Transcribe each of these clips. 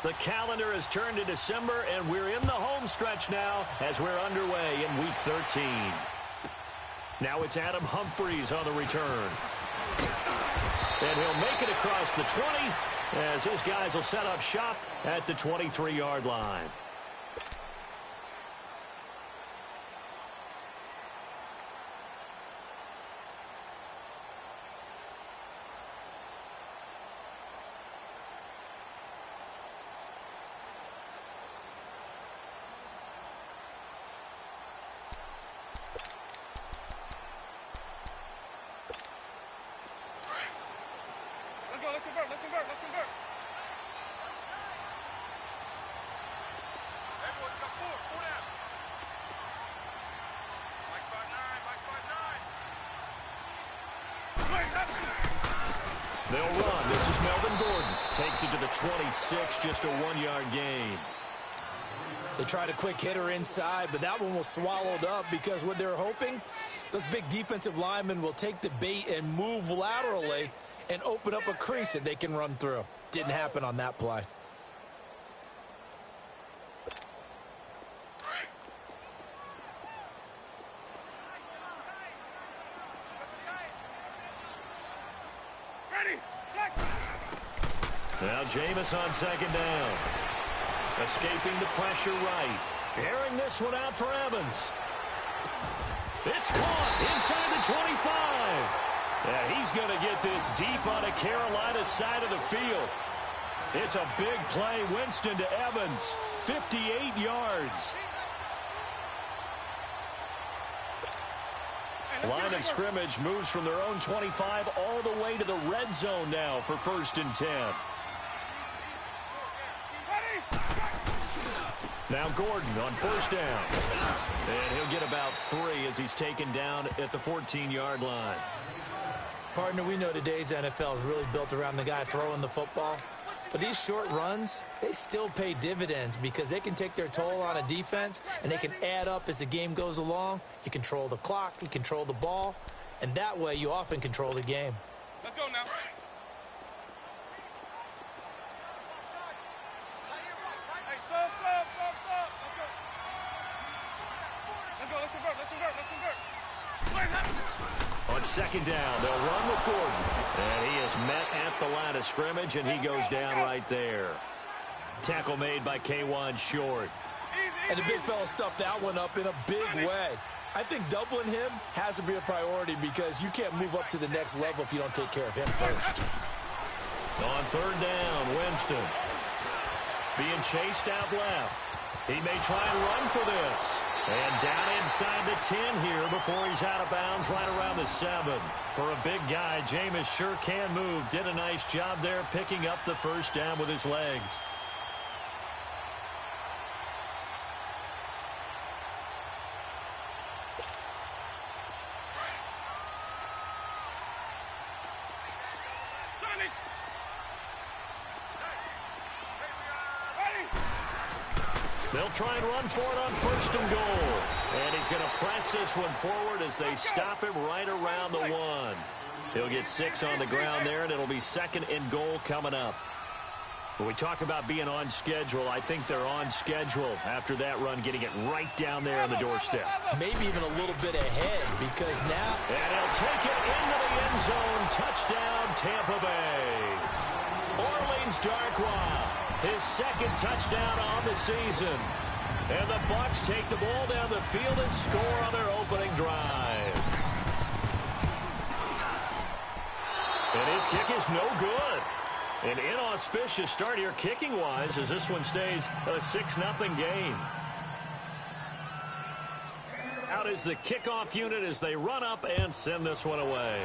The calendar has turned to December, and we're in the home stretch now as we're underway in Week 13. Now it's Adam Humphries on the return. And he'll make it across the 20 as his guys will set up shop at the 23-yard line. Let's convert. Everyone got four down. Mike 5'9", They'll run. This is Melvin Gordon. Takes it to the 26, just a 1-yard gain. They tried a quick hitter inside, but that one was swallowed up because what they're hoping, those big defensive linemen will take the bait and move laterally and open up a crease that they can run through. Didn't happen on that play. Now Jameis on second down. Escaping the pressure right. Airing this one out for Evans. It's caught inside the 25. Yeah, he's going to get this deep on a Carolina side of the field. It's a big play. Winston to Evans. 58 yards. Line of scrimmage moves from their own 25 all the way to the red zone now for 1st and 10. Now Gordon on 1st down. And he'll get about 3 as he's taken down at the 14-yard line. Partner, we know today's NFL is really built around the guy throwing the football. But these short runs, they still pay dividends because they can take their toll on a defense and they can add up as the game goes along. You control the clock, you control the ball, and that way you often control the game. Let's go now. On 2nd down, they'll run with Gordon. And he is met at the line of scrimmage, and he goes down right there. Tackle made by K1 Short. And the big fella stuffed that one up in a big way. I think doubling him has to be a priority because you can't move up to the next level if you don't take care of him first. On 3rd down, Winston. Being chased out left. He may try and run for this. And down inside the 10 here before he's out of bounds right around the 7. For a big guy, Jameis sure can move. Did a nice job there picking up the 1st down with his legs. They'll try and run for it on 1st and goal. And he's going to press this one forward as they stop him right around the 1. He'll get 6 on the ground there, and it'll be 2nd and goal coming up. When we talk about being on schedule, I think they're on schedule after that run, getting it right down there on the doorstep. Maybe even a little bit ahead because now... And he'll take it into the end zone. Touchdown, Tampa Bay. Orleans Darkwa. His 2nd touchdown on the season. And the Bucs take the ball down the field and score on their opening drive. And his kick is no good. An inauspicious start here kicking-wise as this one stays a 6-0 game. Out is the kickoff unit as they run up and send this one away.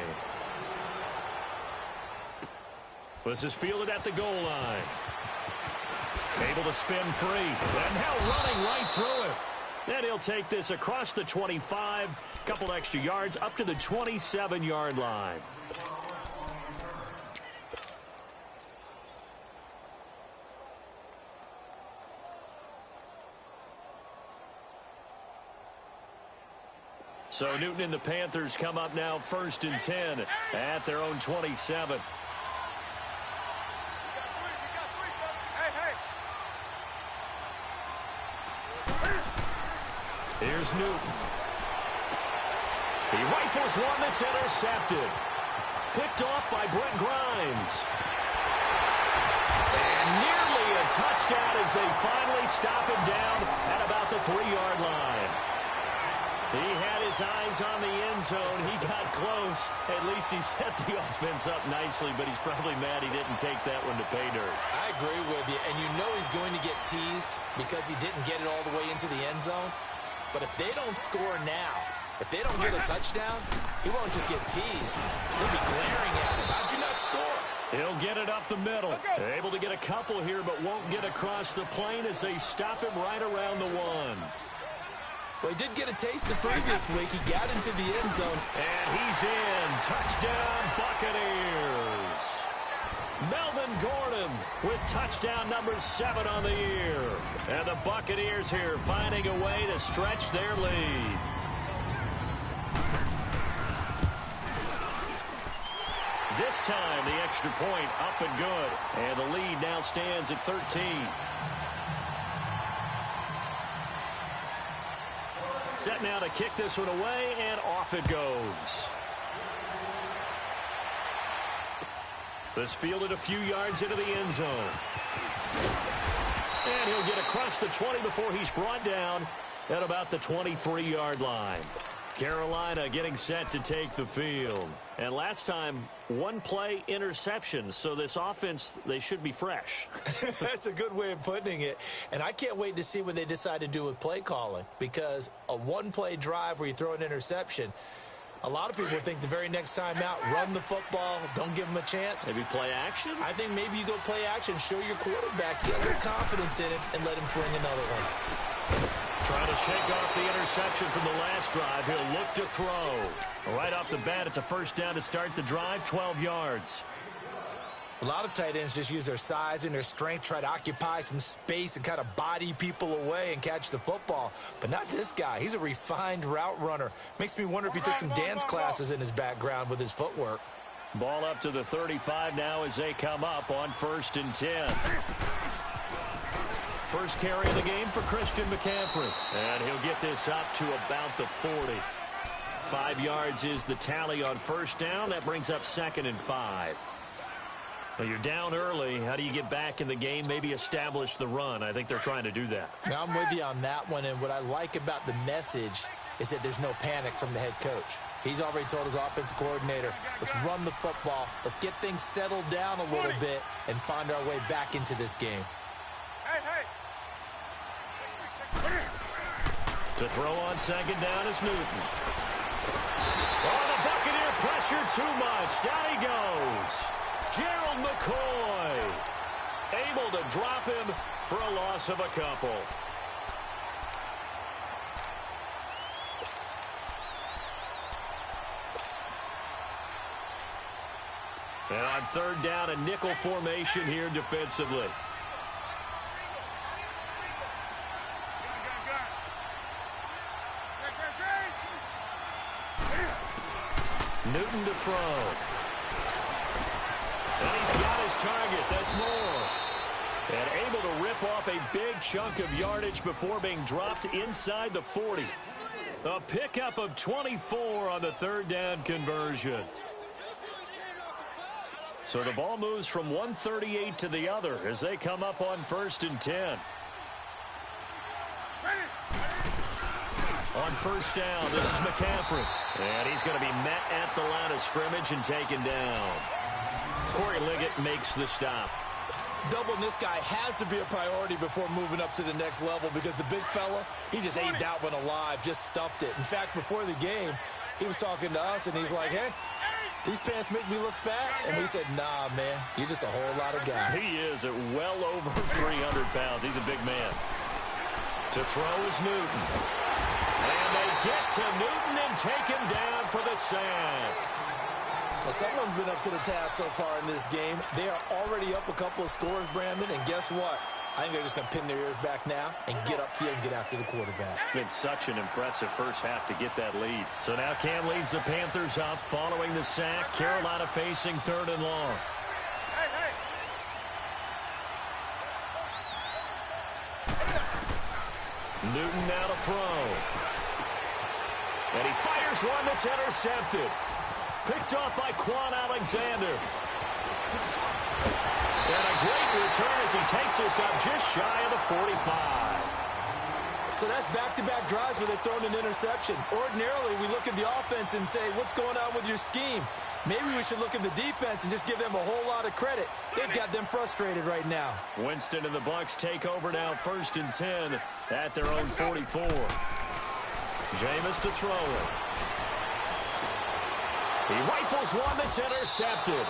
This is fielded at the goal line. Able to spin free. And now running right through it. And he'll take this across the 25. Couple extra yards up to the 27-yard line. So Newton and the Panthers come up now 1st and 10 at their own 27. Here's Newton. He rifles one that's intercepted. Picked off by Brent Grimes. And nearly a touchdown as they finally stop him down at about the 3-yard line. He had his eyes on the end zone. He got close. At least he set the offense up nicely, but he's probably mad he didn't take that one to pay dirt. I agree with you, and you know he's going to get teased because he didn't get it all the way into the end zone. But if they don't score now, if they don't get a touchdown, he won't just get teased. He'll be glaring at him. How'd you not score? He'll get it up the middle. Able to get a couple here, but won't get across the plane as they stop him right around the 1. Well, he did get a taste the previous week. He got into the end zone. And he's in. Touchdown, Buccaneers. Melvin Gordon with touchdown number 7 on the year. And the Buccaneers here finding a way to stretch their lead. This time, the extra point up and good. And the lead now stands at 13. Set now to kick this one away, and off it goes. This fielded a few yards into the end zone. And he'll get across the 20 before he's brought down at about the 23-yard line. Carolina getting set to take the field. And last time, 1-play interception. So this offense, they should be fresh. That's a good way of putting it. And I can't wait to see what they decide to do with play calling. Because a 1-play drive where you throw an interception, a lot of people think the very next time out, run the football, don't give them a chance. Maybe play action? I think maybe you go play action, show your quarterback, get a little confidence in it, and let him fling another one. Trying to shake off the interception from the last drive. He'll look to throw. Right off the bat, it's a first down to start the drive, 12 yards. A lot of tight ends just use their size and their strength, try to occupy some space and kind of body people away and catch the football. But not this guy. He's a refined route runner. Makes me wonder if he took some dance classes in his background with his footwork. Ball up to the 35 now as they come up on 1st and 10. First carry of the game for Christian McCaffrey. And he'll get this up to about the 40. 5 yards is the tally on first down. That brings up 2nd and 5. Well, you're down early. How do you get back in the game, maybe establish the run? I think they're trying to do that. Now, I'm with you on that one, and what I like about the message is that there's no panic from the head coach. He's already told his offensive coordinator, let's run the football, let's get things settled down a little bit and find our way back into this game. To throw on 2nd down is Newton. Oh, the Buccaneer pressure too much. Down he goes. Gerald McCoy able to drop him for a loss of a couple. And on 3rd down, a nickel formation here defensively. Newton to throw. And he's got his target. That's more. And able to rip off a big chunk of yardage before being dropped inside the 40. A pickup of 24 on the 3rd down conversion. So the ball moves from 138 to the other as they come up on 1st and 10. On 1st down, this is McCaffrey. And he's going to be met at the line of scrimmage and taken down. Corey Liggett makes the stop. Doubling this guy has to be a priority before moving up to the next level because the big fella, he just ate that one alive, just stuffed it. In fact, before the game, he was talking to us, and he's like, hey, these pants make me look fat. And we said, nah, man, you're just a whole lot of guy. He is at well over 300 pounds. He's a big man. To throw is Newton. And they get to Newton and take him down for the sack. Well, someone's been up to the task so far in this game. They are already up a couple of scores, Brandon, and guess what? I think they're just going to pin their ears back now and get upfield and get after the quarterback. Been such an impressive first half to get that lead. So now Cam leads the Panthers up following the sack. Carolina facing 3rd and long. Newton now to throw. And he fires one that's intercepted. Picked off by Quan Alexander. And a great return as he takes us up just shy of the 45. So that's back-to-back drives where they've thrown an interception. Ordinarily, we look at the offense and say, what's going on with your scheme? Maybe we should look at the defense and just give them a whole lot of credit. They've got them frustrated right now. Winston and the Bucs take over now, 1st and 10 at their own 44. Jameis to throw it. He rifles one that's intercepted.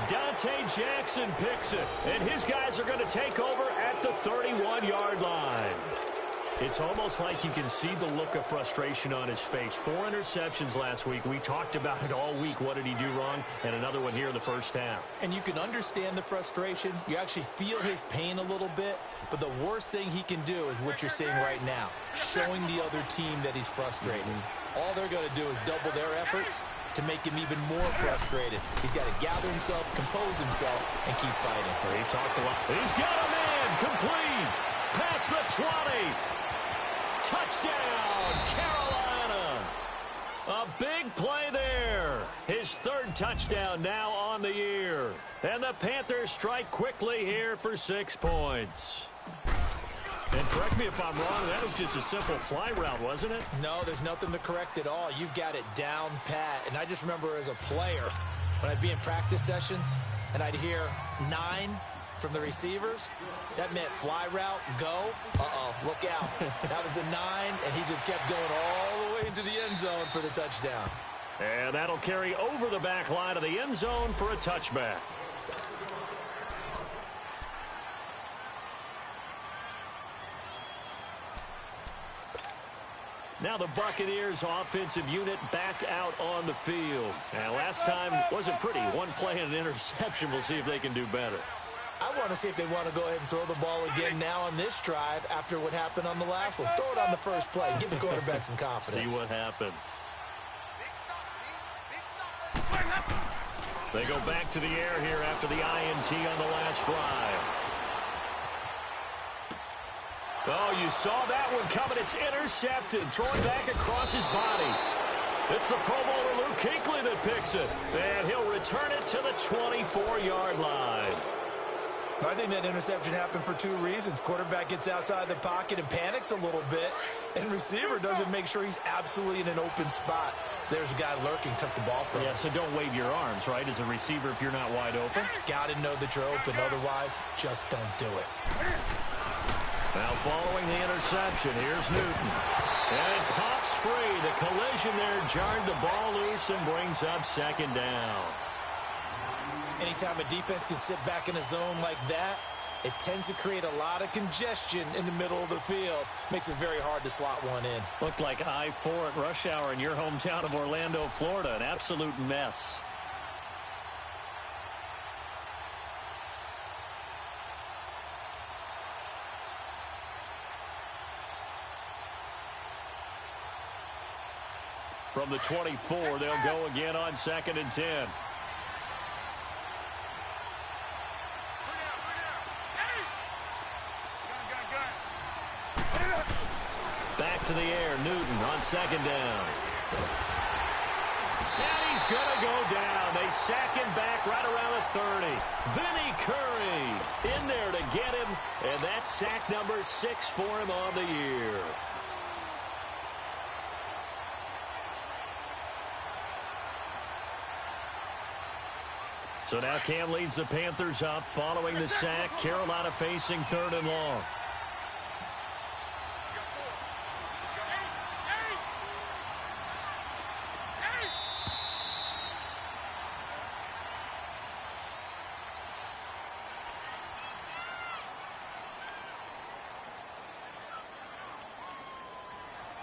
Dante Jackson picks it, and his guys are going to take over at the 31-yard line. It's almost like you can see the look of frustration on his face. 4 interceptions last week. We talked about it all week. What did he do wrong? And another one here in the first half. And you can understand the frustration. You actually feel his pain a little bit. But the worst thing he can do is what you're seeing right now, showing the other team that he's frustrated. All they're going to do is double their efforts to make him even more frustrated. He's got to gather himself, compose himself, and keep fighting. He talked a lot. He's got a man complete. Past the 20. Touchdown, Carolina. A big play there. His 3rd touchdown now on the year. And the Panthers strike quickly here for 6 points. And correct me if I'm wrong, that was just a simple fly route, wasn't it? No, there's nothing to correct at all. You've got it down pat. And I just remember as a player, when I'd be in practice sessions and I'd hear 9 from the receivers, that meant fly route, go. Look out. That was the 9, and he just kept going all the way into the end zone for the touchdown. And that'll carry over the back line of the end zone for a touchback. Now the Buccaneers offensive unit back out on the field. And last time wasn't pretty. One play and an interception. We'll see if they can do better. I want to see if they want to go ahead and throw the ball again now on this drive after what happened on the last one. Throw it on the first play. Give the quarterback some confidence. See what happens. They go back to the air here after the INT on the last drive. Oh, you saw that one coming. It's intercepted. Throwing back across his body. It's the Pro Bowler Luke Kuechly that picks it. And he'll return it to the 24-yard line. I think that interception happened for 2 reasons. Quarterback gets outside the pocket and panics a little bit, and receiver doesn't make sure he's absolutely in an open spot. So there's a guy lurking, took the ball from him. Yeah, so don't wave your arms, right, as a receiver if you're not wide open. Got to know that you're open. Otherwise, just don't do it. Now following the interception, here's Newton. And it pops free. The collision there jarred the ball loose and brings up 2nd down. Anytime a defense can sit back in a zone like that, it tends to create a lot of congestion in the middle of the field. Makes it very hard to slot one in. Looked like I-4 at rush hour in your hometown of Orlando, Florida. An absolute mess. From the 24, they'll go again on 2nd and 10. Back to the air, Newton on 2nd down. And he's going to go down. They sack him back right around the 30. Vinny Curry in there to get him, and that's sack number 6 for him on the year. So now Cam leads the Panthers up following the sack. Carolina facing 3rd and long.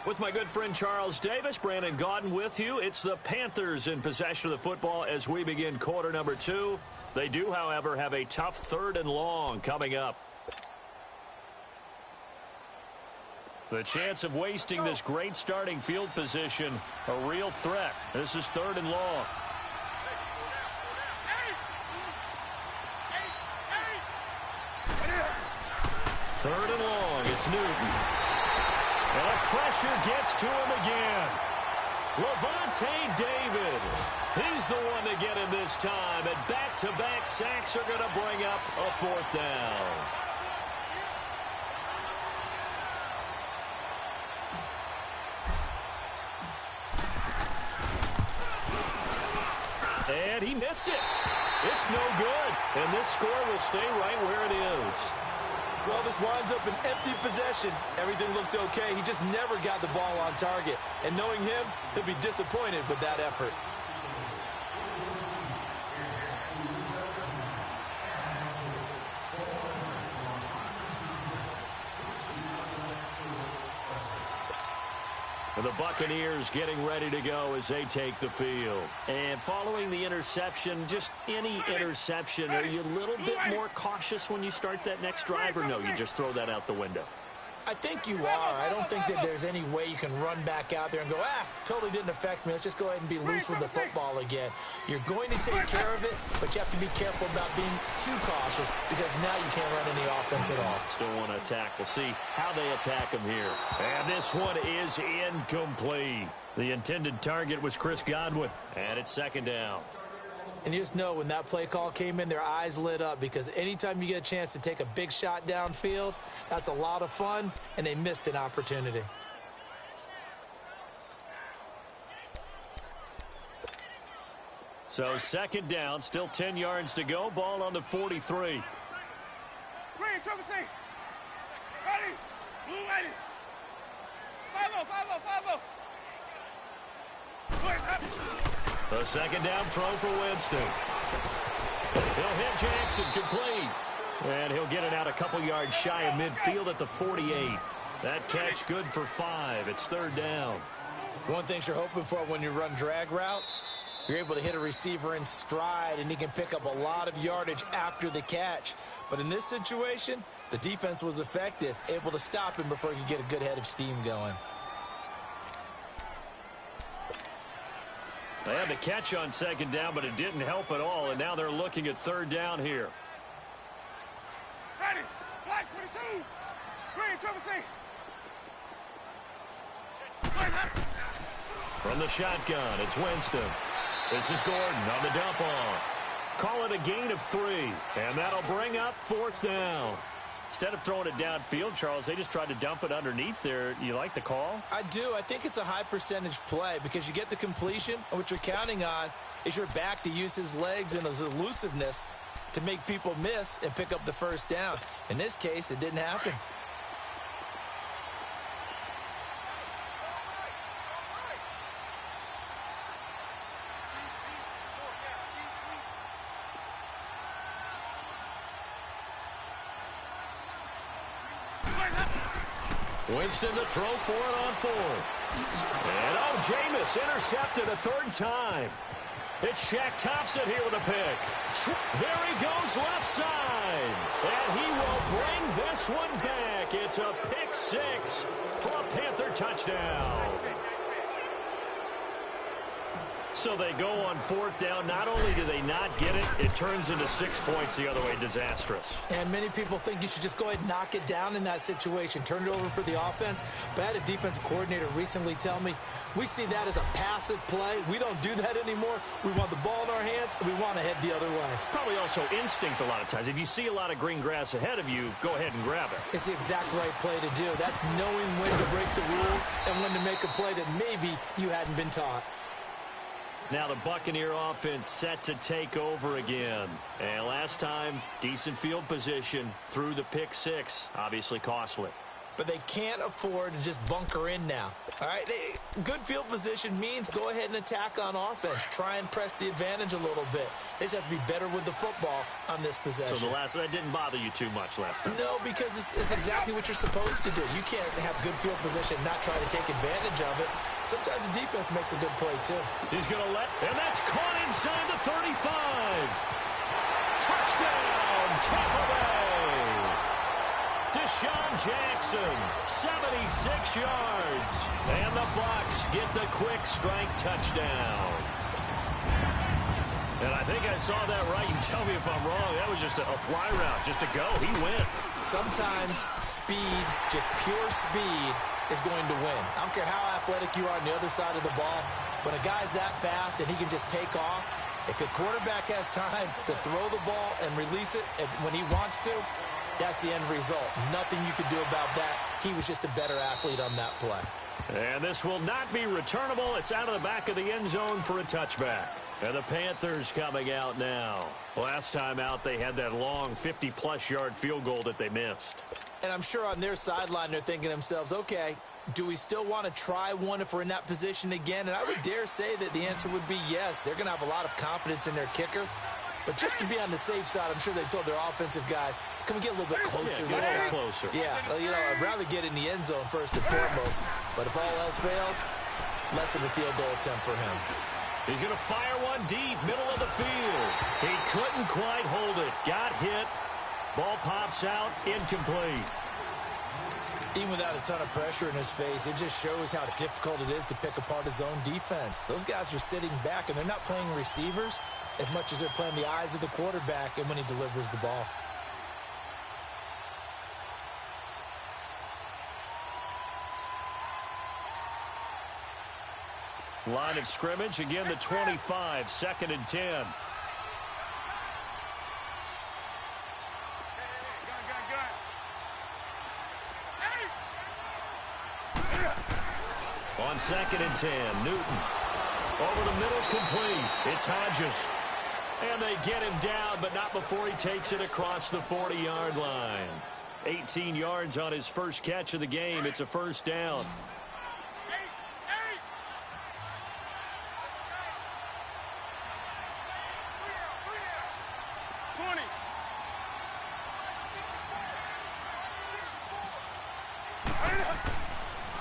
With my good friend Charles Davis, Brandon Gaudin with you. It's the Panthers in possession of the football as we begin quarter number 2. They do, however, have a tough 3rd and long coming up. The chance of wasting this great starting field position, a real threat. This is 3rd and long. Third and long, it's Newton. And the pressure gets to him again. Levante David. He's the one to get him this time. And back-to-back sacks are going to bring up a fourth down. And he missed it. It's no good. And this score will stay right where it is. Well, this winds up an empty possession. Everything looked okay. He just never got the ball on target. And knowing him, he'll be disappointed with that effort. And the Buccaneers getting ready to go as they take the field. And following the interception, just any interception, are you a little bit more cautious when you start that next drive, or no, you just throw that out the window? I think you are. I don't think that there's any way you can run back out there and go, totally didn't affect me. Let's just go ahead and be loose with the football again. You're going to take care of it, but you have to be careful about being too cautious because now you can't run any offense at all. Still want to attack. We'll see how they attack him here. And this one is incomplete. The intended target was Chris Godwin, and it's second down. And you just know when that play call came in, their eyes lit up because anytime you get a chance to take a big shot downfield, that's a lot of fun, and they missed an opportunity. So second down, still 10 yards to go. Ball on the 43. Green, triple C. Ready. Blue ready. 5-0, 5-0, 5-0. The second down throw for Winston. He'll hit Jackson, complete. And he'll get it out a couple yards shy of midfield at the 48. That catch good for 5. It's third down. One thing you're hoping for when you run drag routes, you're able to hit a receiver in stride, and he can pick up a lot of yardage after the catch. But in this situation, the defense was effective, able to stop him before he could get a good head of steam going. They had the catch on second down, but it didn't help at all, and now they're looking at third down here. Ready. Black 22. Green, triple C. From the shotgun, it's Winston. This is Gordon on the dump off. Call it a gain of 3, and that'll bring up fourth down. Instead of throwing it downfield, Charles, they just tried to dump it underneath there. You like the call? I do. I think it's a high percentage play because you get the completion, and what you're counting on is your back to use his legs and his elusiveness to make people miss and pick up the first down. In this case, it didn't happen. Winston to throw for it on 4. And Jameis intercepted a third time. It's Shaq Thompson here with a pick. There he goes left side. And he will bring this one back. It's a pick 6 for a Panther touchdown. So they go on fourth down. Not only do they not get it, it turns into 6 points the other way. Disastrous. And many people think you should just go ahead and knock it down in that situation. Turn it over for the offense. But I had a defensive coordinator recently tell me, we see that as a passive play. We don't do that anymore. We want the ball in our hands, and we want to head the other way. Probably also instinct a lot of times. If you see a lot of green grass ahead of you, go ahead and grab it. It's the exact right play to do. That's knowing when to break the rules and when to make a play that maybe you hadn't been taught. Now the Buccaneer offense set to take over again. And last time, decent field position through the pick 6. Obviously costly. But they can't afford to just bunker in now. All right, good field position means go ahead and attack on offense. Try and press the advantage a little bit. They just have to be better with the football on this possession. So that didn't bother you too much last time? No, because it's exactly what you're supposed to do. You can't have good field position and not try to take advantage of it. Sometimes the defense makes a good play, too. He's going to and that's caught inside the 35. Touchdown, Tampa Bay. Deshaun Jackson, 76 yards. And the Bucs get the quick strike touchdown. And I think I saw that right. You tell me if I'm wrong. That was just a fly route, just to go. He went. Sometimes speed, just pure speed, is going to win. I don't care how athletic you are on the other side of the ball. When a guy's that fast and he can just take off, if the quarterback has time to throw the ball and release it when he wants to, that's the end result. Nothing you could do about that. He was just a better athlete on that play. And this will not be returnable. It's out of the back of the end zone for a touchback. And the Panthers coming out now. Last time out, they had that long 50-plus yard field goal that they missed. And I'm sure on their sideline, they're thinking to themselves, okay, do we still want to try one if we're in that position again? And I would dare say that the answer would be yes. They're going to have a lot of confidence in their kicker. But just to be on the safe side, I'm sure they told their offensive guys, can we get a little bit closer this time? Closer. Yeah, you know, I'd rather get in the end zone first and foremost. But if all else fails, less of a field goal attempt for him. He's going to fire one deep, middle of the field. He couldn't quite hold it. Got hit. Ball pops out, incomplete. Even without a ton of pressure in his face, it just shows how difficult it is to pick apart his own defense. Those guys are sitting back, and they're not playing receivers as much as they're playing the eyes of the quarterback and when he delivers the ball. Line of scrimmage, again the 25, 2nd and 10. On 2nd and 10, Newton. Over the middle, complete. It's Hodges. And they get him down, but not before he takes it across the 40-yard line. 18 yards on his first catch of the game. It's a first down. 20.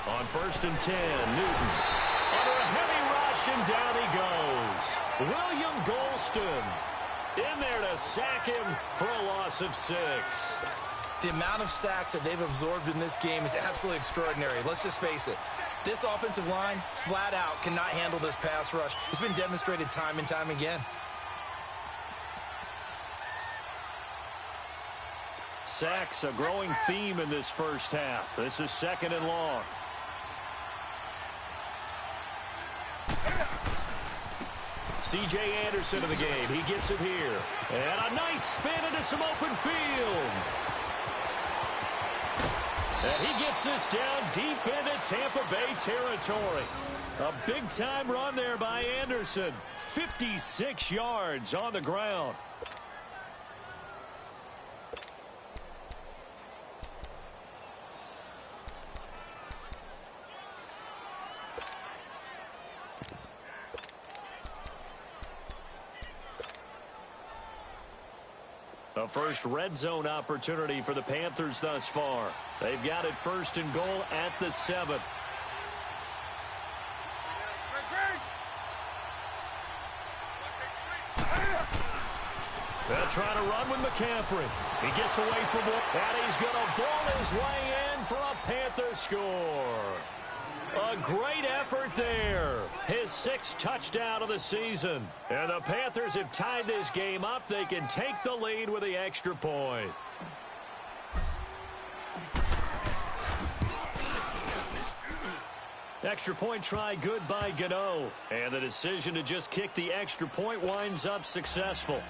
On 1st and 10, Newton. Under a heavy rush, and down he goes. William Golston in there to sack him for a loss of 6. The amount of sacks that they've absorbed in this game is absolutely extraordinary. Let's just face it. This offensive line, flat out, cannot handle this pass rush. It's been demonstrated time and time again. Sacks, a growing theme in this first half. This is 2nd and long. C.J. Anderson in the game. He gets it here. And a nice spin into some open field. And he gets this down deep into Tampa Bay territory. A big-time run there by Anderson. 56 yards on the ground. A first red zone opportunity for the Panthers thus far. They've got it 1st and goal at the 7. They'll try to run with McCaffrey. He gets away from one, and he's going to ball his way in for a Panther score. A great effort there. His 6th touchdown of the season. And the Panthers have tied this game up. They can take the lead with the extra point. Extra point try good by Gano. And the decision to just kick the extra point winds up successful.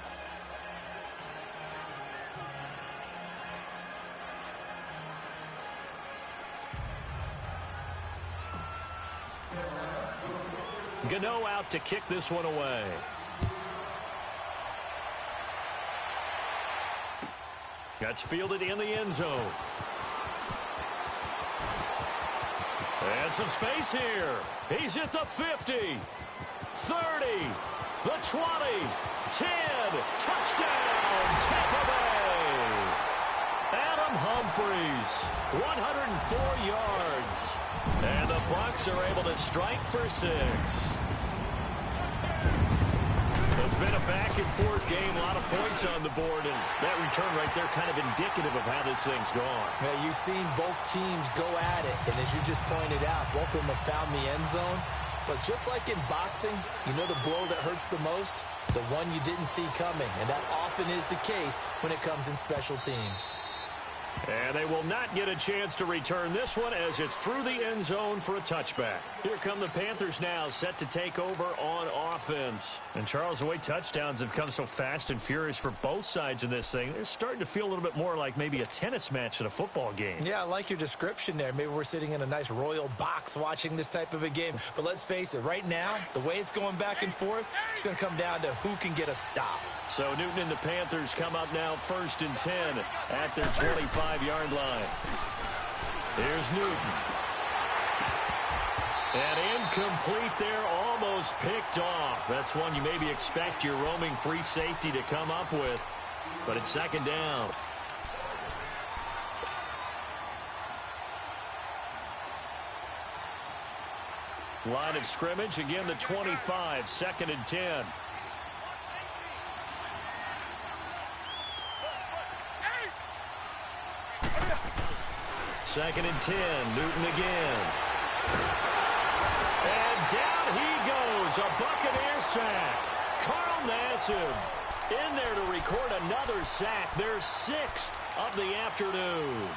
Gano out to kick this one away. That's fielded in the end zone. And some space here. He's at the 50, 30, the 20, 10. Touchdown, Tampa Bay. Adam Humphries, 104 yards. And the Bucs are able to strike for 6. It's been a back-and-forth game, a lot of points on the board, and that return right there kind of indicative of how this thing's gone. Yeah, you've seen both teams go at it, and as you just pointed out, both of them have found the end zone. But just like in boxing, you know the blow that hurts the most? The one you didn't see coming, and that often is the case when it comes in special teams. And they will not get a chance to return this one as it's through the end zone for a touchback. Here come the Panthers now, set to take over on offense. And Charles, the way touchdowns have come so fast and furious for both sides in this thing, it's starting to feel a little bit more like maybe a tennis match in a football game. Yeah, I like your description there. Maybe we're sitting in a nice royal box watching this type of a game. But let's face it, right now, the way it's going back and forth, it's going to come down to who can get a stop. So Newton and the Panthers come up now 1st and 10 at their 25-yard line. Here's Newton. And incomplete there, almost picked off. That's one you maybe expect your roaming free safety to come up with. But it's 2nd down. Line of scrimmage, again the 25, 2nd and 10. Second and 10, Newton again. And down he goes, a Buccaneer sack. Carl Nassib in there to record another sack, their 6th of the afternoon.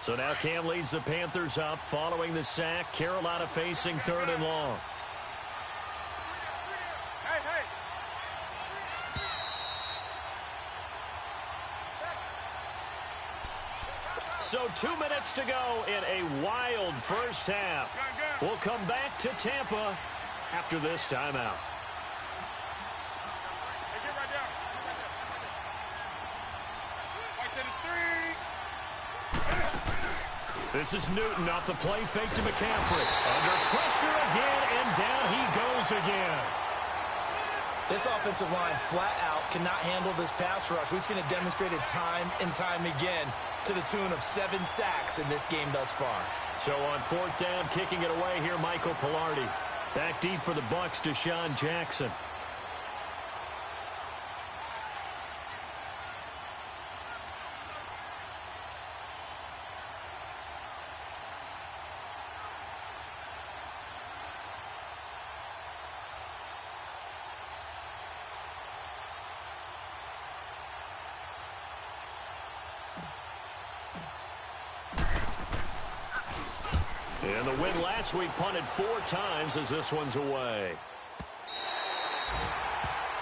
So now Cam leads the Panthers up following the sack. Carolina facing 3rd and long. So 2 minutes to go in a wild first half. We'll come back to Tampa after this timeout. This is Newton off the play fake to McCaffrey. Under pressure again, and down he goes again. This offensive line flat out cannot handle this pass rush. We've seen it demonstrated time and time again to the tune of 7 sacks in this game thus far. So on 4th down, kicking it away here, Michael Pilardi. Back deep for the Bucs, Deshaun Jackson. And the win last week punted 4 times as this one's away.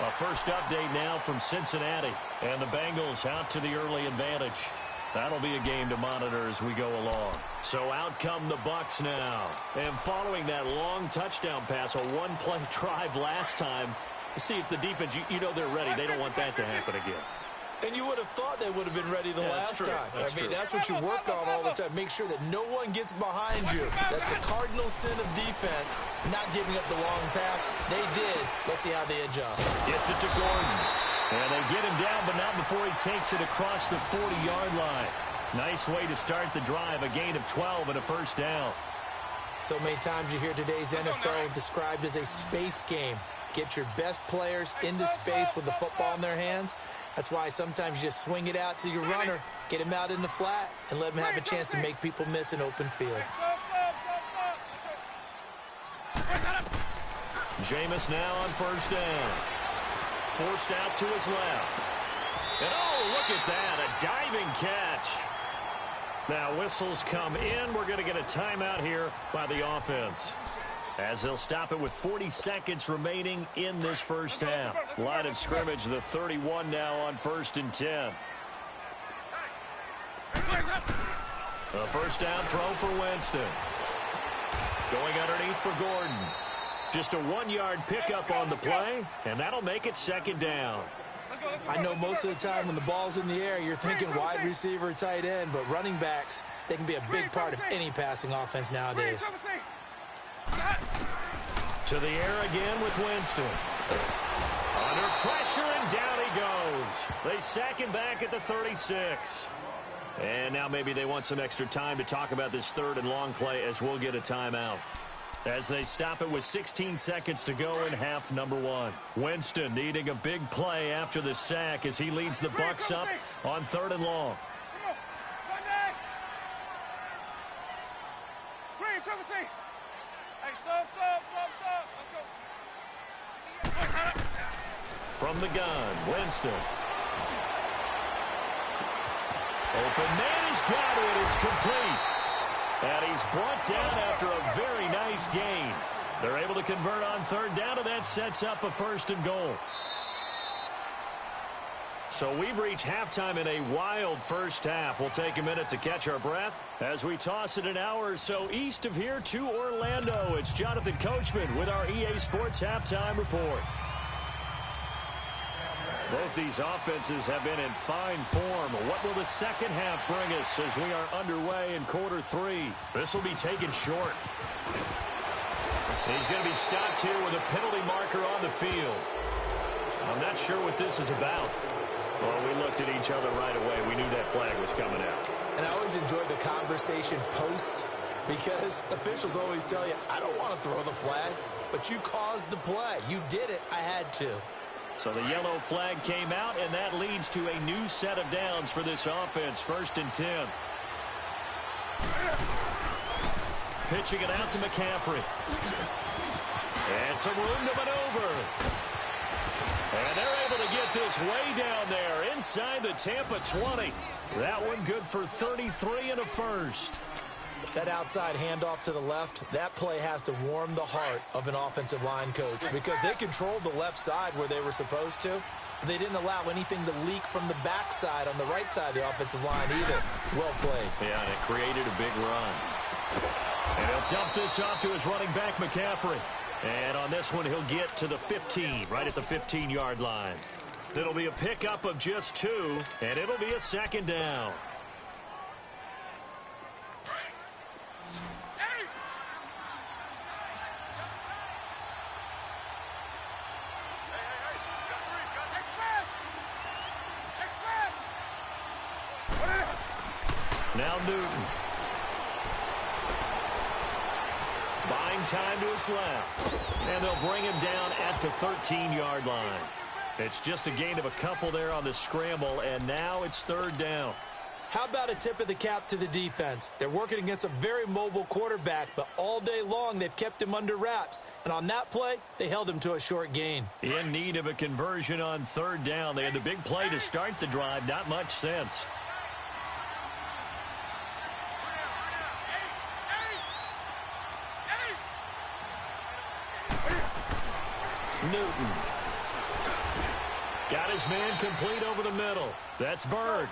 A first update now from Cincinnati. And the Bengals out to the early advantage. That'll be a game to monitor as we go along. So out come the Bucs now. And following that long touchdown pass, a one-play drive last time, see if the defense, you know they're ready. They don't want that to happen again. And you would have thought they would have been ready the last time. That's what you work on all the time. Make sure that no one gets behind you. That's the cardinal sin of defense, not giving up the long pass. They did. Let's see how they adjust. Gets it to Gordon. And they get him down, but not before he takes it across the 40-yard line. Nice way to start the drive. A gain of 12 and a first down. So many times you hear today's NFL described as a space game. Get your best players into space with the football in their hands. That's why sometimes you just swing it out to your runner, get him out in the flat, and let him have a chance to make people miss an open field. Jameis now on first down. Forced out to his left. And oh, look at that, a diving catch. Now whistles come in. We're going to get a timeout here by the offense, as they'll stop it with 40 seconds remaining in this first half. Line of scrimmage, the 31 now on 1st and 10. A first down throw for Winston. Going underneath for Gordon. Just a 1-yard pickup on the play, and that'll make it 2nd down. I know most of the time when the ball's in the air, you're thinking wide receiver, tight end, but running backs, they can be a big part of any passing offense nowadays. To the air again with Winston. Under pressure, and down he goes. They sack him back at the 36. And now maybe they want some extra time to talk about this 3rd and long play, as we'll get a timeout. As they stop it with 16 seconds to go in half number 1. Winston needing a big play after the sack as he leads the Bucs up on 3rd and long. Green, triple C. Hey, sub. Let's go. From the gun, Winston. Open man has got it. It's complete. And he's brought down after a very nice gain. They're able to convert on third down, and that sets up a 1st and goal. So we've reached halftime in a wild first half. We'll take a minute to catch our breath as we toss it an hour or so east of here to Orlando. It's Jonathan Coachman with our EA Sports Halftime Report. Both these offenses have been in fine form. What will the second half bring us as we are underway in quarter 3? This will be taken short. He's going to be stopped here with a penalty marker on the field. I'm not sure what this is about. Well, we looked at each other right away. We knew that flag was coming out. And I always enjoy the conversation post because officials always tell you, I don't want to throw the flag, but you caused the play. You did it. I had to. So the yellow flag came out, and that leads to a new set of downs for this offense. 1st and 10. Pitching it out to McCaffrey. And some room to maneuver. And they're able to get this way down there inside the Tampa 20. That one good for 33 and a 1st. That outside handoff to the left, that play has to warm the heart of an offensive line coach because they controlled the left side where they were supposed to. But they didn't allow anything to leak from the backside on the right side of the offensive line either. Well played. Yeah, and it created a big run. And he'll dump this off to his running back, McCaffrey. And on this one, he'll get to the 15, right at the 15-yard line. It'll be a pickup of just 2, and it'll be a 2nd down. Now Newton. Buying time to his left. And they'll bring him down at the 13-yard line. It's just a gain of a couple there on the scramble, and now it's 3rd down. How about a tip of the cap to the defense? They're working against a very mobile quarterback, but all day long they've kept him under wraps. And on that play, they held him to a short gain. In need of a conversion on 3rd down. They had the big play to start the drive. Not much sense. Newton. Got his man complete over the middle. That's Bird.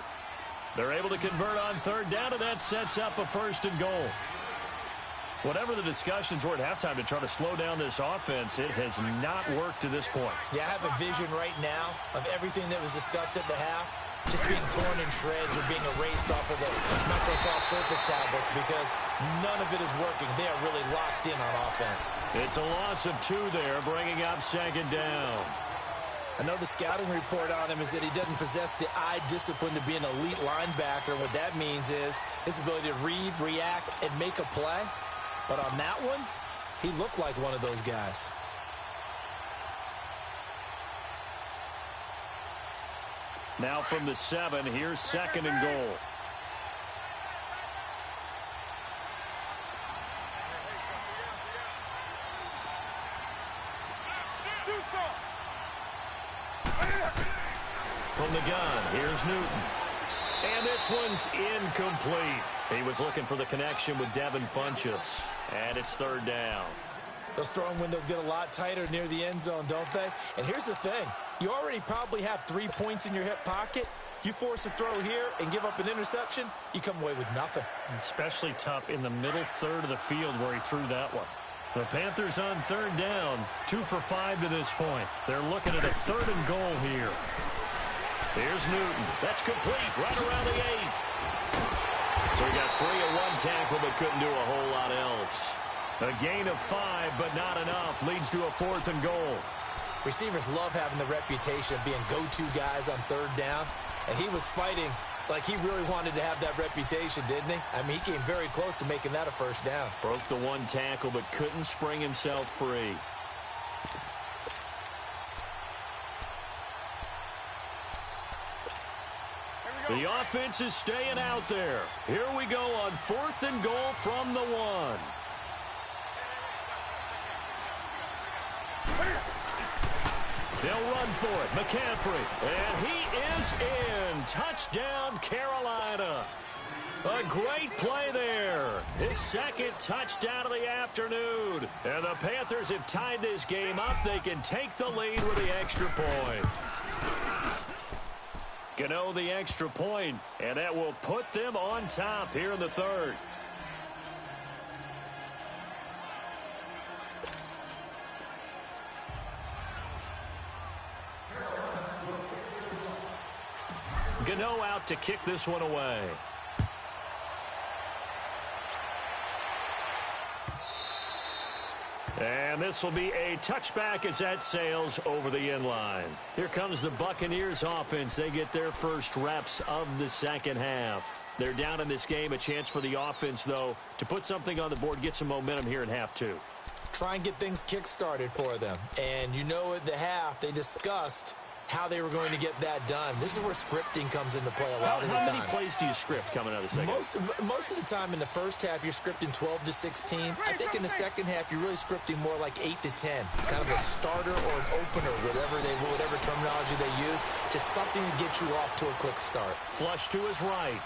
They're able to convert on 3rd down, and that sets up a 1st and goal. Whatever the discussions were at halftime to try to slow down this offense, it has not worked to this point. Yeah, I have a vision right now of everything that was discussed at the half just being torn in shreds or being erased off of the Microsoft Surface tablets because none of it is working. They are really locked in on offense. It's a loss of 2 there, bringing up 2nd down. I know the scouting report on him is that he doesn't possess the eye discipline to be an elite linebacker. What that means is his ability to read, react, and make a play. But on that one, he looked like one of those guys. Now from the 7, here's 2nd and goal. From the gun, here's Newton. And this one's incomplete. He was looking for the connection with Devin Funchess. And it's 3rd down. Those throwing windows get a lot tighter near the end zone, don't they? And here's the thing. You already probably have 3 points in your hip pocket. You force a throw here and give up an interception, you come away with nothing. Especially tough in the middle third of the field where he threw that one. The Panthers on 3rd down, 2 for 5 to this point. They're looking at a 3rd and goal here. Here's Newton. That's complete right around the 8. So he got free of 1 tackle but couldn't do a whole lot else. A gain of 5, but not enough. Leads to a 4th and goal. Receivers love having the reputation of being go-to guys on 3rd down. And he was fighting like he really wanted to have that reputation, didn't he? I mean, he came very close to making that a 1st down. Broke the 1 tackle, but couldn't spring himself free. The offense is staying out there. Here we go on 4th and goal from the 1. They'll run for it. McCaffrey. And he is in. Touchdown, Carolina. A great play there. His 2nd touchdown of the afternoon. And the Panthers have tied this game up. They can take the lead with the extra point. Gano the extra point, and that will put them on top here in the 3rd. Gano out to kick this one away. And this will be a touchback as that sails over the end line. Here comes the Buccaneers offense. They get their first reps of the 2nd half. They're down in this game. A chance for the offense, though, to put something on the board, get some momentum here in half 2. Try and get things kick-started for them. And you know at the half, they discussed how they were going to get that done. This is where scripting comes into play a lot of the time. How many plays do you script coming out of the 2nd? Most of the time in the first half, you're scripting 12 to 16. I think in the 2nd half, you're really scripting more like 8 to 10. Kind of a starter or an opener, whatever terminology they use. Just something to get you off to a quick start. Flush to his right.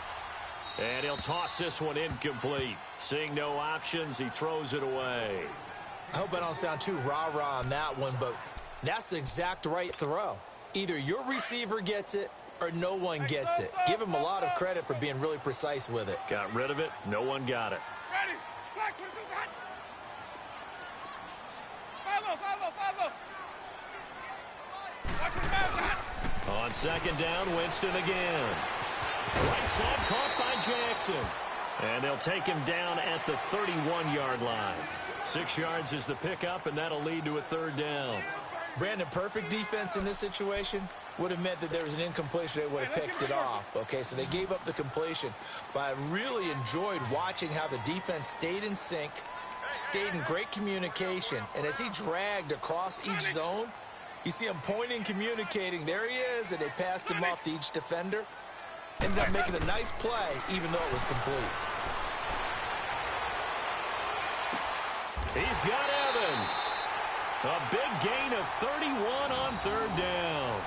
And he'll toss this one incomplete. Seeing no options, he throws it away. I hope I don't sound too rah-rah on that one, but that's the exact right throw. Either your receiver gets it or no one gets it. Give him a lot of credit for being really precise with it. Got rid of it. No one got it. Ready. Follow. On 2nd down, Winston again. Right side caught by Jackson. And they'll take him down at the 31-yard line. 6 yards is the pickup, and that'll lead to a 3rd down. Brandon, perfect defense in this situation would have meant that there was an incompletion. They would have picked it off. Okay, so they gave up the completion. But I really enjoyed watching how the defense stayed in sync, stayed in great communication. And as he dragged across each zone, you see him pointing, communicating. There he is, and they passed him off to each defender. Ended up making a nice play, even though it was complete. He's got Evans. A big gain of 31 on 3rd down.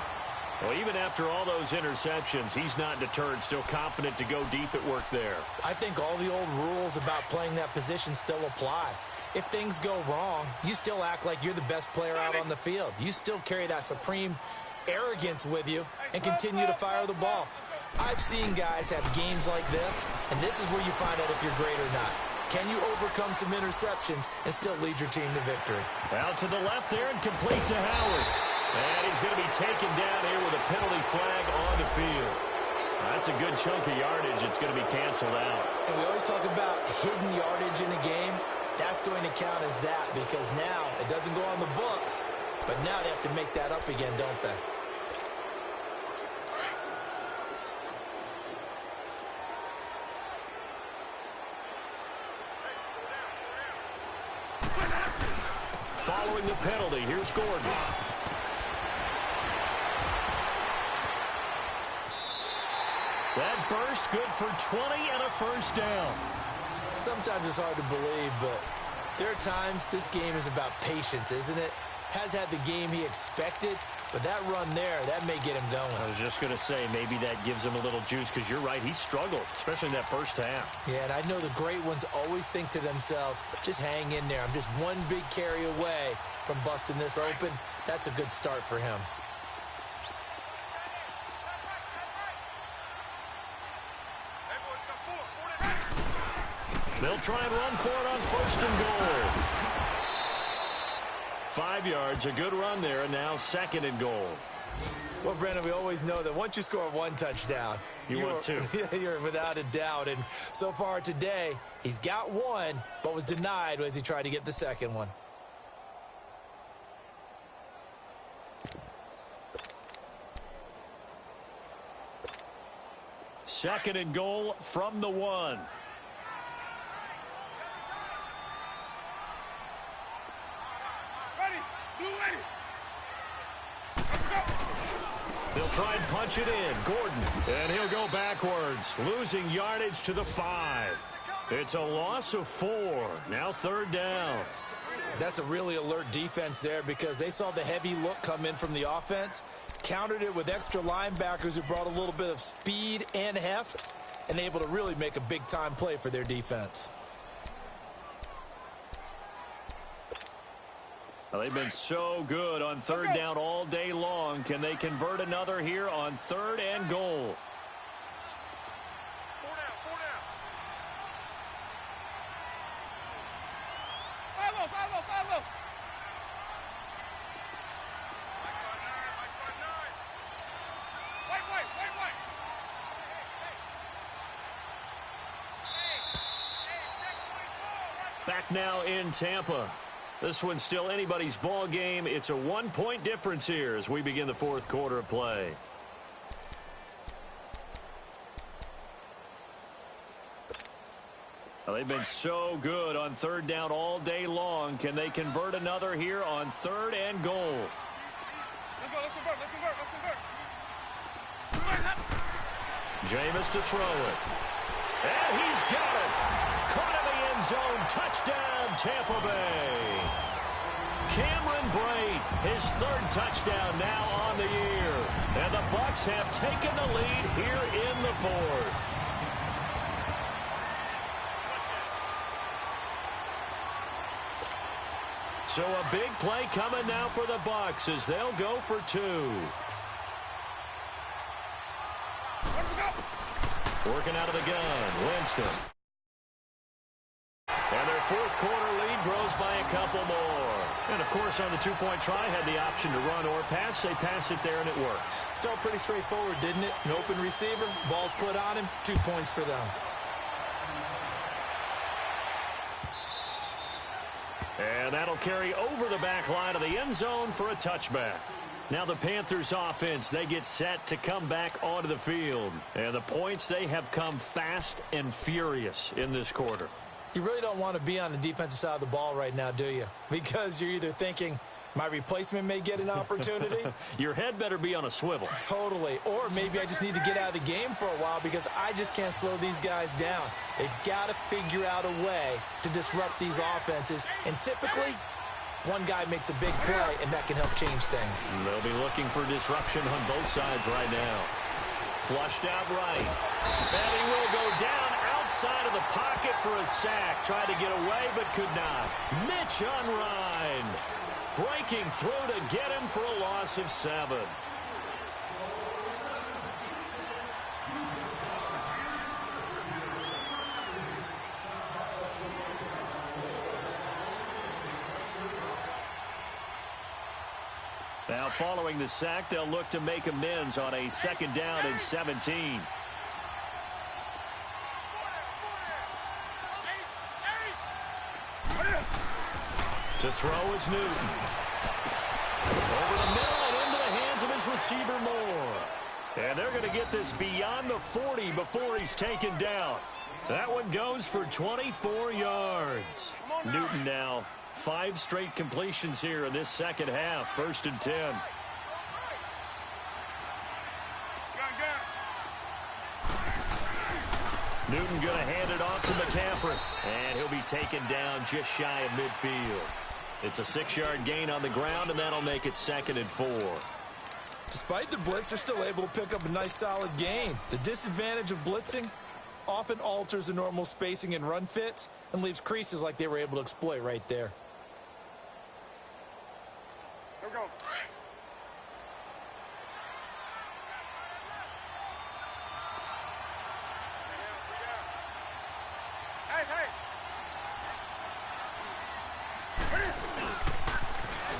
Well, even after all those interceptions, he's not deterred, still confident to go deep at work there. I think all the old rules about playing that position still apply. If things go wrong, you still act like you're the best player out on the field. You still carry that supreme arrogance with you and continue to fire the ball. I've seen guys have games like this, and this is where you find out if you're great or not. Can you overcome some interceptions and still lead your team to victory? Out to the left there and complete to Howard. And he's going to be taken down here with a penalty flag on the field. That's a good chunk of yardage. It's going to be canceled out. And we always talk about hidden yardage in a game. That's going to count as that because now it doesn't go on the books, but now they have to make that up again, don't they? Following the penalty, here's Gordon. That burst good for 20 and a 1st down. Sometimes it's hard to believe, but there are times this game is about patience, isn't it? Has had the game he expected, but that run there, that may get him going. I was just going to say, maybe that gives him a little juice because you're right, he struggled, especially in that 1st half. Yeah, and I know the great ones always think to themselves, just hang in there. I'm just one big carry away from busting this open. That's a good start for him. They'll try and run for it on 1st and goal. 5 yards, a good run there, and now 2nd and goal. Well, Brandon, we always know that once you score one touchdown, you want two. You're without a doubt. And so far today, he's got one, but was denied as he tried to get the 2nd one. Second and goal from the 1. He'll try and punch it in. Gordon. And he'll go backwards, losing yardage to the 5. It's a loss of 4. Now 3rd down. That's a really alert defense there because they saw the heavy look come in from the offense, countered it with extra linebackers who brought a little bit of speed and heft, and able to really make a big-time play for their defense. Well, they've been so good on 3rd down all day long. Can they convert another here on 3rd and goal? Back now in Tampa. This one's still anybody's ball game. It's a 1-point difference here as we begin the 4th quarter of play. Well, they've been so good on 3rd down all day long. Can they convert another here on 3rd and goal? Let's go, let's convert. Jameis to throw it. And he's got it. Caught in the end zone. Touchdown, Tampa Bay. Cameron Brate, his 3rd touchdown now on the year. And the Bucs have taken the lead here in the 4th. So a big play coming now for the Bucs as they'll go for 2. Working out of the gun, Winston. And their 4th quarter lead grows by a couple more. And, of course, on the 2-point try, had the option to run or pass. They pass it there, and it works. Felt pretty straightforward, didn't it? An open receiver, ball's put on him, 2 points for them. And that'll carry over the back line of the end zone for a touchback. Now the Panthers offense, they get set to come back onto the field. And the points, they have come fast and furious in this quarter. You really don't want to be on the defensive side of the ball right now, do you? Because you're either thinking, my replacement may get an opportunity. Your head better be on a swivel. Totally. Or maybe I just need to get out of the game for a while because I just can't slow these guys down. They've got to figure out a way to disrupt these offenses. And typically, one guy makes a big play, and that can help change things. They'll be looking for disruption on both sides right now. Flushed out right. And he will go down outside of the pocket for a sack. Tried to get away, but could not. Mitch Unrein breaking through to get him for a loss of 7. Now following the sack, they'll look to make amends on a 2nd down and 17. To throw is Newton. Over the middle and into the hands of his receiver Moore. And they're going to get this beyond the 40 before he's taken down. That one goes for 24 yards. Newton now 5 straight completions here in this 2nd half. 1st and 10. Newton going to hand it off to McCaffrey. And he'll be taken down just shy of midfield. It's a 6-yard gain on the ground, and that'll make it 2nd and 4. Despite the blitz, they're still able to pick up a nice, solid gain. The disadvantage of blitzing often alters the normal spacing and run fits and leaves creases like they were able to exploit right there. Go.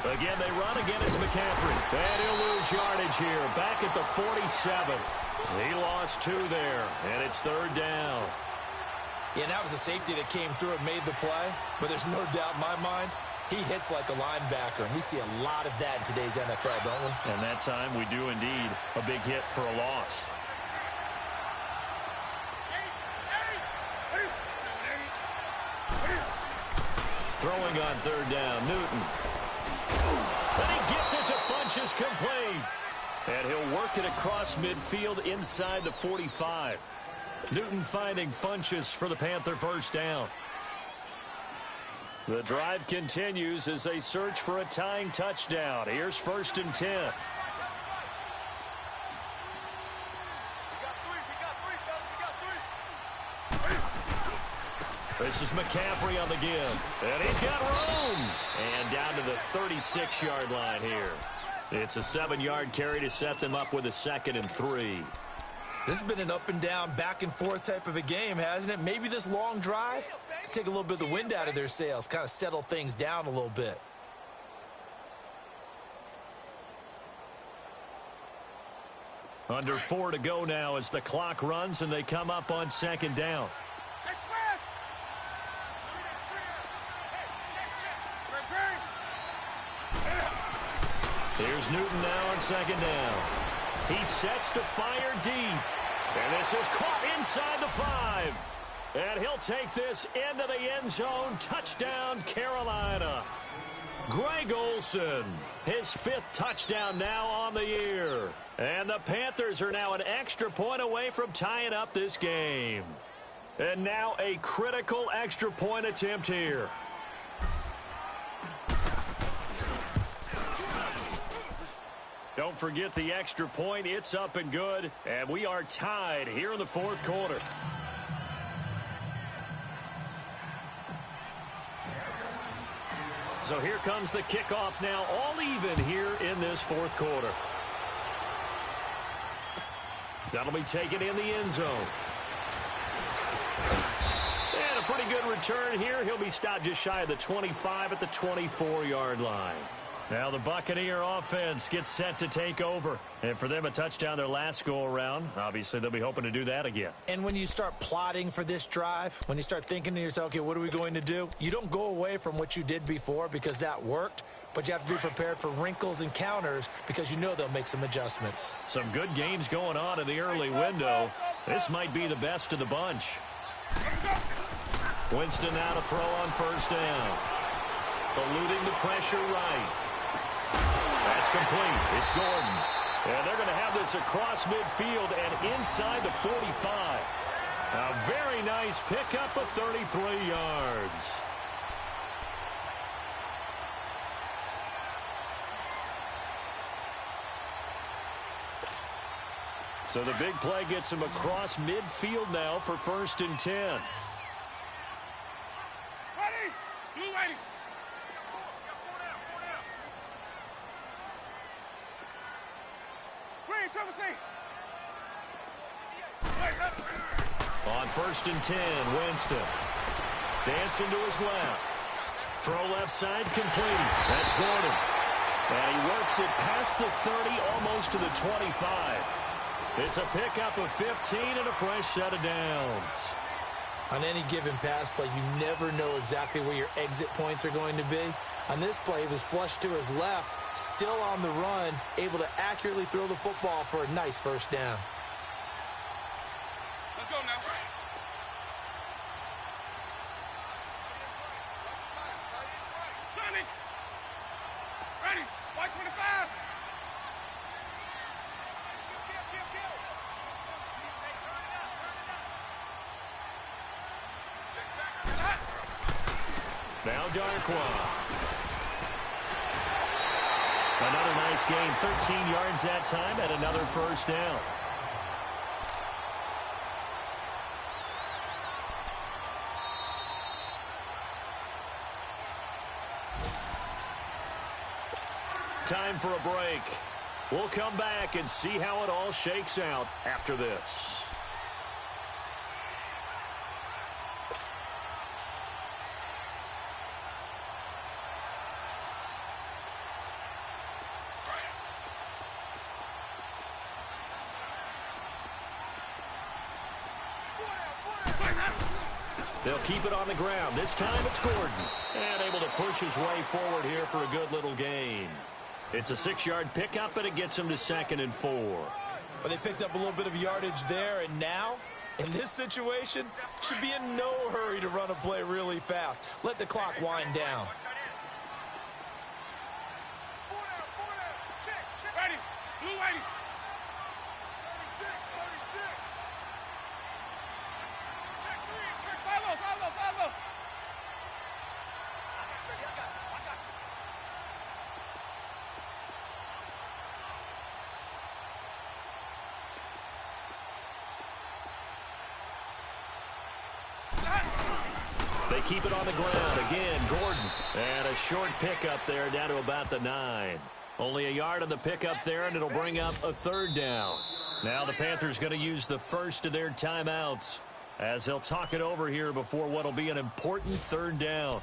Again, they run. Again, it's McCaffrey. And he'll lose yardage here. Back at the 47. He lost 2 there, and it's 3rd down. Yeah, and that was a safety that came through and made the play. But there's no doubt in my mind, he hits like a linebacker. And we see a lot of that in today's NFL, don't we? And that time we do indeed. A big hit for a loss. Throwing on 3rd down, Newton. And he gets it to Funchess complete. And he'll work it across midfield inside the 45. Newton finding Funchess for the Panther first down. The drive continues as they search for a tying touchdown. Here's 1st and 10. This is McCaffrey on the give. And he's got room. And down to the 36-yard line here. It's a 7-yard carry to set them up with a 2nd and 3. This has been an up and down, back and forth type of a game, hasn't it? Maybe this long drive could take a little bit of the wind out of their sails, kind of settle things down a little bit. Under 4 to go now as the clock runs and they come up on 2nd down. Here's Newton now on 2nd down. He sets to fire deep. And this is caught inside the 5. And he'll take this into the end zone. Touchdown, Carolina. Greg Olsen, his 5th touchdown now on the year. And the Panthers are now an extra point away from tying up this game. And now a critical extra point attempt here. Don't forget the extra point. It's up and good. And we are tied here in the 4th quarter. So here comes the kickoff now, all even here in this 4th quarter. That'll be taken in the end zone. And a pretty good return here. He'll be stopped just shy of the 25 at the 24-yard line. Now the Buccaneer offense gets set to take over. And for them, a touchdown their last go-around. Obviously, they'll be hoping to do that again. And when you start plotting for this drive, when you start thinking to yourself, okay, what are we going to do? You don't go away from what you did before because that worked, but you have to be prepared for wrinkles and counters because you know they'll make some adjustmts. Some good games going on in the early window. This might be the best of the bunch. Winston now to throw on 1st down. Eluding the pressure right. That's complete. It's Gordon. And they're going to have this across midfield and inside the 45. A very nice pickup of 33 yards. So the big play gets him across midfield now for 1st and 10. Ready? Blue ready. Green, triple C. On 1st and 10, Winston. Dancing to his left. Throw left side complete. That's Gordon. And he works it past the 30, almost to the 25. It's a pickup of 15 and a fresh set of downs. On any given pass play, you never know exactly where your exit points are going to be. On this play, he was flushed to his left, still on the run, able to accurately throw the football for a nice 1st down. Let's go now. Sonic. Ready. White 25. Now Darkwa. Another nice gain, 13 yards that time, and another 1st down. Time for a break. We'll come back and see how it all shakes out after this. They'll keep it on the ground. This time it's Gordon. And able to push his way forward here for a good little gain. It's a 6-yard pickup, and it gets him to 2nd and 4. But they picked up a little bit of yardage there, and now, in this situation, should be in no hurry to run a play really fast. Let the clock wind down. Ready. Blue 80. 36. Check 3. Check 5-0. 5-0. 5-0. I got you. They keep it on the ground. Again, Gordon. And a short pickup there down to about the 9. Only a yard on the pickup there, and it'll bring up a third down. Now the Panthers going to use the first of their timeouts as they'll talk it over here before what will be an important third down.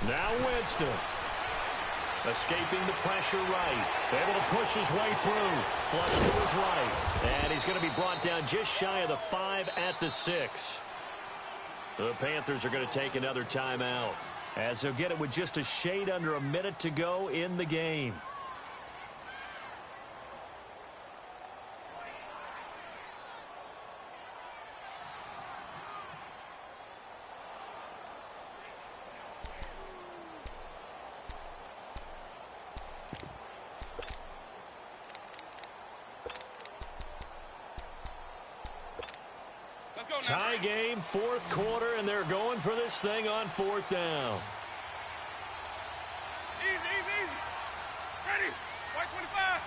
Now Winston. Escaping the pressure right. Able to push his way through. Flush to his right. And he's going to be brought down just shy of the 5 at the 6. The Panthers are going to take another timeout as they'll get it with just a shade under a minute to go in the game. Tie game, fourth quarter, and they're going for this thing on fourth down. Easy. Ready. White 25.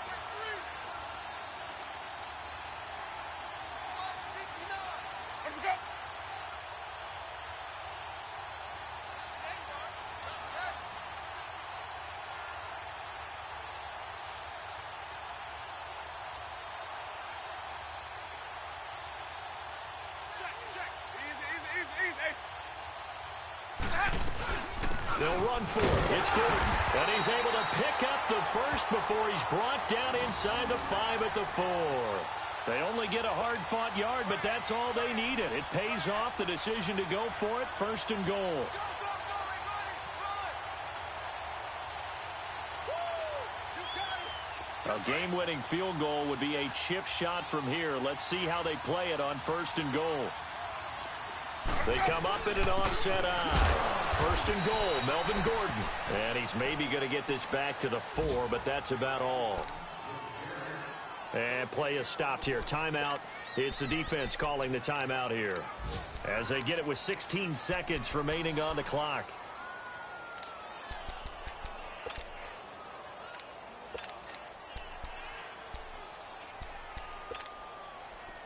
Check 3. Box 59. Let me go. They'll run for it. It's Gordon. And he's able to pick up the first before he's brought down inside the 5 at the 4. They only get a hard-fought yard, but that's all they needed. It pays off the decision to go for it, first and goal. A game-winning field goal would be a chip shot from here. Let's see how they play it on first and goal. They come up in an offset eye. First and goal, Melvin Gordon. And he's maybe going to get this back to the 4, but that's about all. And play is stopped here. Timeout. It's the defense calling the timeout here as they get it with 16 seconds remaining on the clock.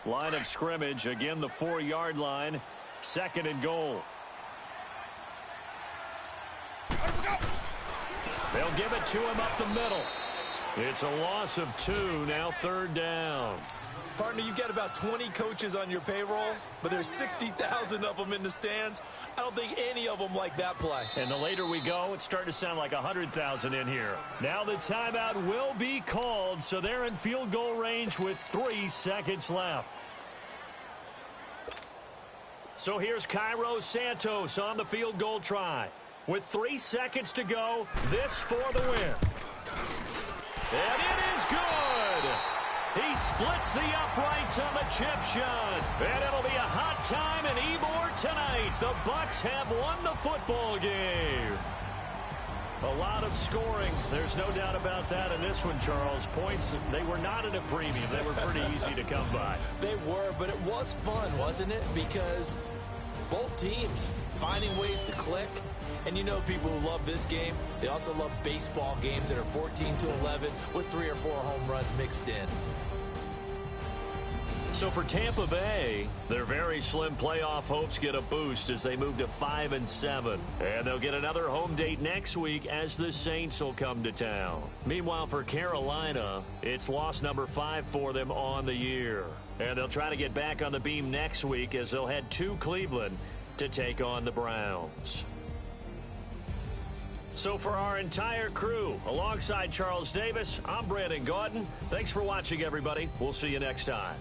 Line of scrimmage, again the 4-yard line. Second and goal. They'll give it to him up the middle. It's a loss of 2, now third down. Partner, you got about 20 coaches on your payroll, but there's 60,000 of them in the stands. I don't think any of them like that play. And the later we go, it's starting to sound like 100,000 in here. Now the timeout will be called, so they're in field goal range with 3 seconds left. So here's Cairo Santos on the field goal try. With 3 seconds to go, this for the win. And it is good. He splits the uprights on the chip shot. And it'll be a hot time in Ybor tonight. The Bucs have won the football game. A lot of scoring. There's no doubt about that in this one, Charles. Points, they were not at a premium. They were pretty easy to come by. They were, but it was fun, wasn't it? Because both teams finding ways to click. And you know people who love this game, they also love baseball games that are 14-11 with 3 or 4 home runs mixed in. So for Tampa Bay, their very slim playoff hopes get a boost as they move to 5-7. And they'll get another home date next week as the Saints will come to town. Meanwhile, for Carolina, it's loss number 5 for them on the year. And they'll try to get back on the beam next week as they'll head to Cleveland to take on the Browns. So for our entire crew, alongside Charles Davis, I'm Brandon Gaudin. Thanks for watching, everybody. We'll see you next time.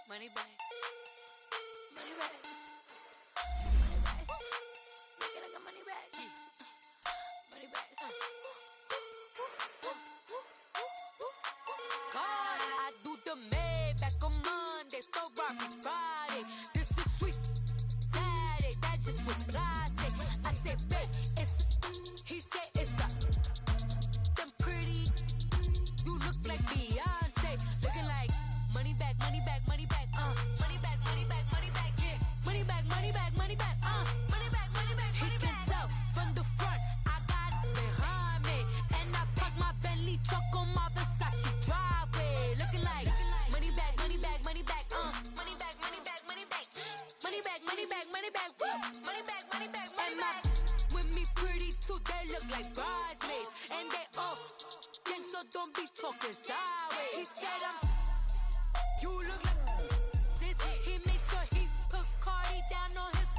Money back. Money back. Money back. Make it like a money back. Money back. God, I do the Maybach on Monday, Ferrari Friday. This is sweet Saturday. That's just with plastic. I say, babe, it's. He said it's a. Them pretty. You look like Beyonce. Looking like money back, money back, money back. Money back, money back, money back, yeah. Money back, money back, money back, money back, money back, money back. He can tell from the front, I got it behind me. And I park my Bentley truck on my Versace driveway. Looking like money back, money back, money back, money back, money back, money back. Money back, money back, money back, woo. Money back, money back, money back. With me pretty too, they look like bridesmaids. And they all gang, so don't be talking sideways. He said you look like this. He makes sure he put Cardi down on his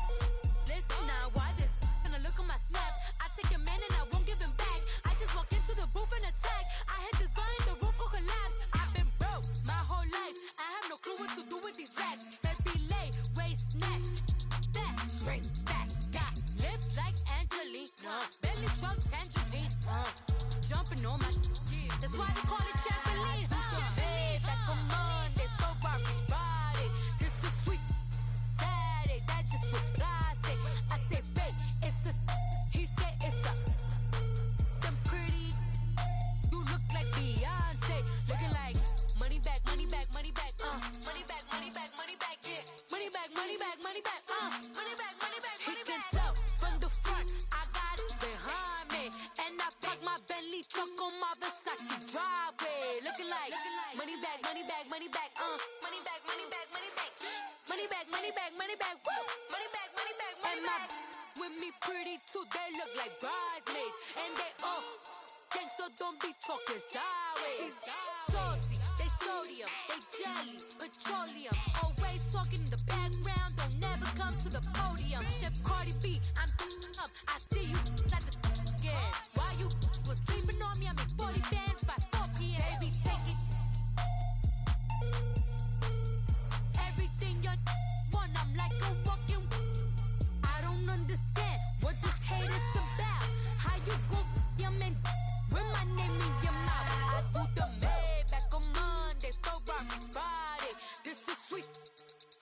list. Now why this? Gonna look at my snap. I take a man and I won't give him back. I just walk into the booth and attack. I hit this guy in the roof will collapse. I've been broke my whole life. I have no clue what to do with these racks. That be lay, waist snatch, that straight back. Got lips like Angelina, belly truck tangerine. Jumping on my, that's why they call it trampoline. Babe, like a Monday, Ferrari Friday. This is sweet Saturday, that's just with plastic. I say, babe, it's a. He said it's a. Them pretty, you look like Beyonce. Looking like money back, money back, money back, money back, money back, money back, yeah. Money back, money back, money back, money back, money back, money back. He can tell from the front, I got it behind me, and I park my Bentley truck on my Versace driveway. Looking like money back, money back, money back, money back, money back, money back, money back, money back, money back, woo. Money back, money back, money back. With me pretty too, they look like bridesmaids, and they all gang, so don't be talking sideways. Salty, they sodium, they jelly, petroleum. Always talking in the background, don't never come to the podium. Chef Cardi B, I'm up. I see you at the again. Why you was sleeping on me? I make 40 bands by 4 p.m. Baby, take it. Everything you want, I'm like a walking. I don't understand what this hate is about. How you go your man with my name in your mouth? I do the Maybach on Monday, Ferrari Friday. This is sweet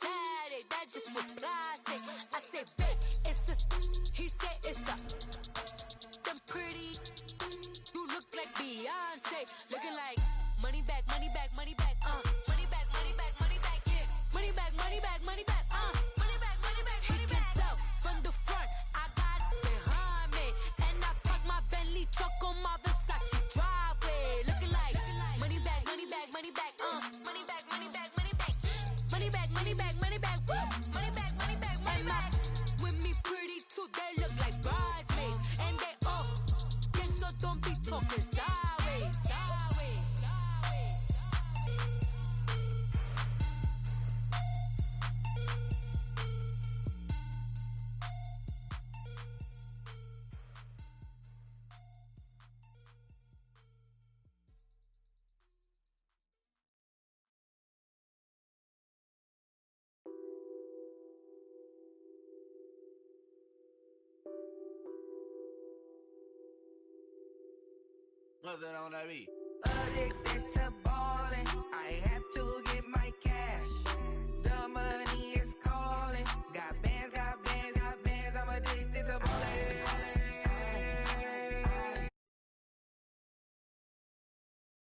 Saturday, that's just with plastic. I say, babe, it's a. He said it's a. Them pretty, you look like Beyonce. Looking like money back, money back, money back, money back, money back, money back, yeah. Money back, money back, money back, money back, money back, money back. He can tell from the front, I got it behind me, and I park my Bentley truck on my Versace driveway. Looking like money back, money back, money back, money back, money back, money back, money back, money back, money back, woo. Money back, money back, money back. With me pretty too, they look like bridesmaids, and they all gang, so don't be talking sideways. What's that on that beat? Addicted to ballin', I have to get my